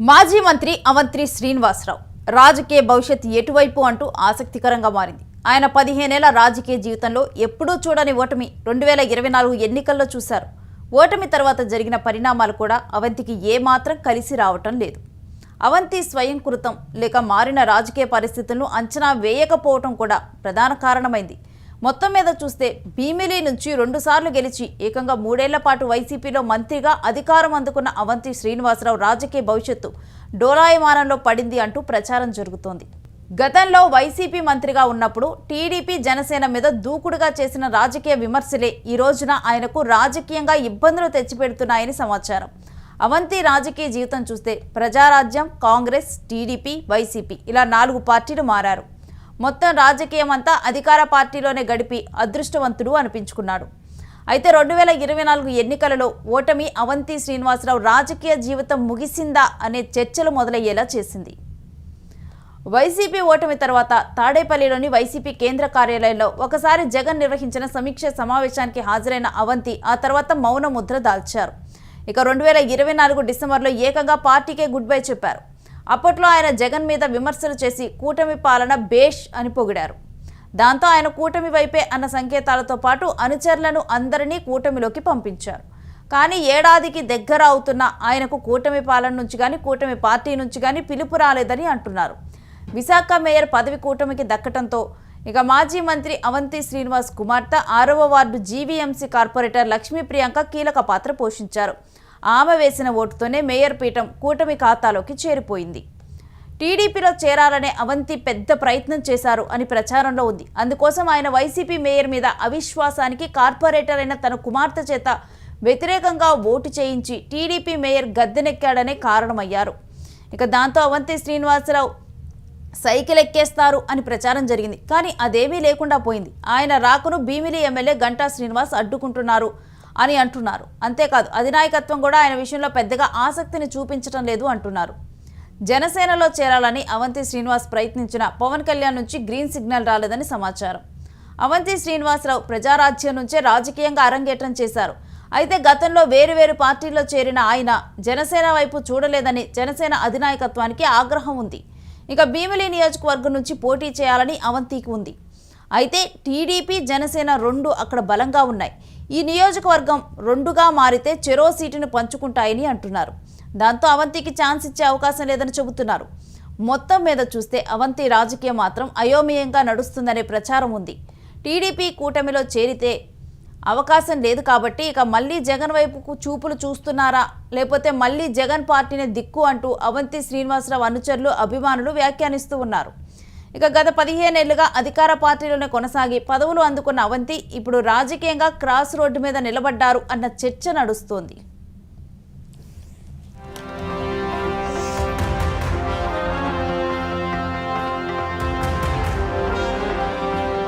మాజీ మంత్రి అవంతి శ్రీనివాసరావు రాజకీయ భవిష్యత్తు ఎటువైపు అంటూ ఆసక్తికరంగా మారింది. ఆయన 15 ఏళ్ల రాజకీయ జీవితంలో ఎప్పుడూ చూడని ఓటమి 2024 ఎన్నికల్లో చూశారు. ఓటమి తర్వాత జరిగిన పరిణామాలు కూడా అవంతికి ఏమాత్రం కలిసి రావటం లేదు. అవంతి స్వయంకృతం లేక మారిన రాజకీయ పరిస్థితులను అంచనా వేయకపోవటం కూడా ప్రధాన కారణమైంది. మొత్తం మీద చూస్తే భీమిలి నుంచి 2 సార్లు గెలిచి ఏకంగా 3 ఏళ్ల పాటు వైసీపీలో మంత్రిగా అధికారం అందుకున్న అవంతి శ్రీనివాసరావు రాజకీయ భవిష్యత్తు డోలాయమానంలో పడింది అంటూ ప్రచారం జరుగుతోంది. గతంలో వైసీపీ మంత్రిగా ఉన్నప్పుడు టీడీపీ జనసేన మీద దూకుడుగా చేసిన రాజకీయ విమర్శలే ఈ రోజున ఆయనకు రాజకీయంగా ఇబ్బందులు తెచ్చిపెడుతున్నాయని సమాచారం. అవంతి రాజకీయ జీవితం చూస్తే ప్రజారాజ్యం, కాంగ్రెస్, టీడీపీ, వైసీపీ ఇలా 4 పార్టీలు మారారు. మొత్తం రాజకీయం అంతా అధికార పార్టీలోనే గడిపి అదృష్టవంతుడు అనిపించుకున్నాడు. అయితే 2024 ఎన్నికలలో ఓటమి అవంతి శ్రీనివాసరావు రాజకీయ జీవితం ముగిసిందా అనే చర్చలు మొదలయ్యేలా చేసింది. వైసీపీ ఓటమి తర్వాత తాడేపల్లిలోని వైసీపీ కేంద్ర కార్యాలయంలో ఒకసారి జగన్ నిర్వహించిన సమీక్ష సమావేశానికి హాజరైన అవంతి ఆ తర్వాత మౌన ముద్ర దాల్చారు. ఇక 2024 డిసెంబర్లో ఏకంగా పార్టీకే గుడ్ బై చెప్పారు. అప్పట్లో ఆయన జగన్ మీద విమర్శలు చేసి కూటమి పాలన బేష్ అని పొగిడారు. దాంతో ఆయన కూటమి వైపే అన్న సంకేతాలతో పాటు అనుచరులను అందరినీ కూటమిలోకి పంపించారు. కానీ ఏడాదికి దగ్గర అవుతున్న ఆయనకు కూటమి పాలన నుంచి కానీ కూటమి పార్టీ నుంచి కానీ పిలుపు రాలేదని అంటున్నారు. విశాఖ మేయర్ పదవి కూటమికి దక్కటంతో ఇక మాజీ మంత్రి అవంతి శ్రీనివాస్ కుమార్తె 6వ ward GVMC corporator Lakshmi Priyanka కీలక పాత్ర పోషించారు. ఆమె వేసిన ఓటుతోనే మేయర్ పీఠం కూటమి ఖాతాలోకి చేరిపోయింది. టీడీపీలో చేరాలనే అవంతి పెద్ద ప్రయత్నం చేశారు అని ప్రచారంలో ఉంది. అందుకోసం ఆయన వైసీపీ మేయర్ మీద అవిశ్వాసానికి కార్పొరేటర్ అయిన తన కుమార్తె చేత వ్యతిరేకంగా ఓటు చేయించి టీడీపీ మేయర్ గద్దెనెక్కాడనే కారణమయ్యారు. ఇక దాంతో అవంతి శ్రీనివాసరావు సైకిల్ ఎక్కేస్తారు అని ప్రచారం జరిగింది. కానీ అదేమీ లేకుండా పోయింది. ఆయన రాకను భీమిలి ఎమ్మెల్యే గంటా శ్రీనివాస్ అడ్డుకుంటున్నారు అని అంటున్నారు. అంతేకాదు అధినాయకత్వం కూడా ఆయన విషయంలో పెద్దగా ఆసక్తిని చూపించడం లేదు అంటున్నారు. జనసేనలో చేరాలని అవంతి శ్రీనివాస్ ప్రయత్నించిన పవన్ కళ్యాణ్ నుంచి గ్రీన్ సిగ్నల్ రాలేదని సమాచారం. అవంతి శ్రీనివాసరావు ప్రజారాజ్యం నుంచే రాజకీయంగా అరంగేట్రం చేశారు. అయితే గతంలో వేరు పార్టీల్లో చేరిన ఆయన జనసేన వైపు చూడలేదని జనసేన అధినాయకత్వానికి ఆగ్రహం ఉంది. ఇక భీమిలి నియోజకవర్గం నుంచి పోటీ చేయాలని అవంతికి ఉంది. అయితే టీడీపీ, జనసేన 2 అక్కడ బలంగా ఉన్నాయి. ఈ నియోజకవర్గం 2గా మారితే చెరో సీటును పంచుకుంటాయని అంటున్నారు. దాంతో అవంతికి ఛాన్స్ ఇచ్చే అవకాశం లేదని చెబుతున్నారు. మొత్తం మీద చూస్తే అవంతి రాజకీయం మాత్రం అయోమయంగా నడుస్తుందనే ప్రచారం ఉంది. టీడీపీ కూటమిలో చేరితే అవకాశం లేదు కాబట్టి ఇక మళ్ళీ జగన్ వైపుకు చూపులు చూస్తున్నారా, లేకపోతే మళ్ళీ జగన్ పార్టీని దిక్కు అంటూ అవంతి శ్రీనివాసరావు అనుచరులు, అభిమానులు వ్యాఖ్యానిస్తూ ఉన్నారు. ఇక గత 15 ఏళ్లుగా అధికార పార్టీలోనే కొనసాగి పదవులు అందుకున్న అవంతి ఇప్పుడు రాజకీయంగా క్రాస్ రోడ్డు మీద నిలబడ్డారు అన్న చర్చ నడుస్తోంది.